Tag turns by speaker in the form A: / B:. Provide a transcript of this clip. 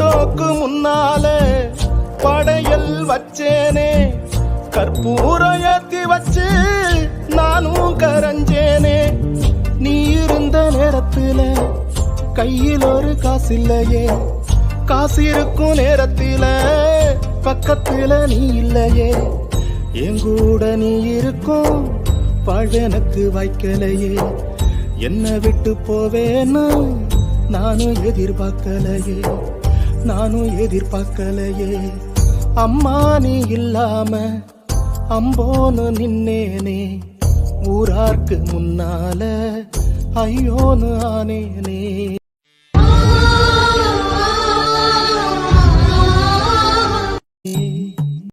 A: போட்டோக்கு முன்னால படையல் வச்சேனே, கற்பூரம் ஏத்தி வச்சு நானும் கரைஞ்சேனே. நீ இருந்த நேரத்துல கையில் ஒரு காசு இல்லையே, காசு இருக்கும் நேரத்துல பக்கத்துல நீ இல்லையே. எங்கூட நீ இருக்கும் பழனக்கு வைக்கலையே, என்ன விட்டு போவேன்னு நானும் எதிர்பார்க்கலையே. அம்மா நீ இல்லாம அம்போன்னு நின்னேனே, ஊரார்க்கு முன்னால ஐயோன்னு ஆனேனே.